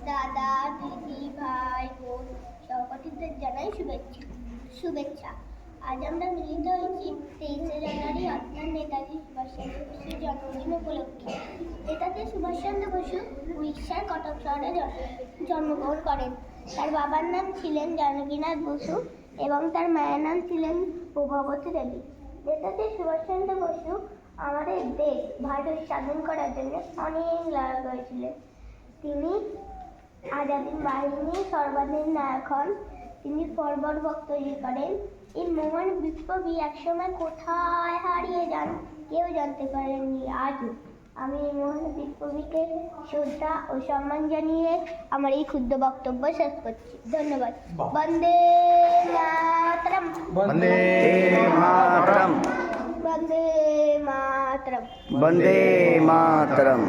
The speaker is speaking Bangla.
দাদা, দিদি, ভাই, বোন সকলদের জানাই শুভেচ্ছা। আজ আমরা মিলিত হয়েছি 23শে জানুয়ারি অর্থাৎ নেতাজি সুভাষচন্দ্র বসুর জন্মদিন উপলক্ষে। নেতাজি সুভাষচন্দ্র বসু উড়িষ্যার কটক শহরে জন্মগ্রহণ করেন। তার বাবার নাম ছিলেন জানকীনাথ বসু এবং তার মায়ের নাম ছিলেন প্রভাবতী দেবী। নেতাজি সুভাষচন্দ্র বসু আমাদের দেশ ভারত স্বাধীন করার জন্য অনেক লড়াই করেছিলেন। তিনি আজাদি বাহিনীর সর্বাধিক নায়ক হন। তিনি ফরওয়ার্ড তৈরি করেন। এই মহান বিপ্লবী একসময় কোথায় হারিয়ে যান কেউ জানতে পারেননি আজও। আমি এই মহান বিপ্লবীকে শ্রদ্ধা ও সম্মান জানিয়ে আমার এই ক্ষুদ্র বক্তব্য শেষ করছি। ধন্যবাদ। বন্দে মাতরম। বন্দে মাতরম। বন্দে মাতরম। বন্দে মাতরম।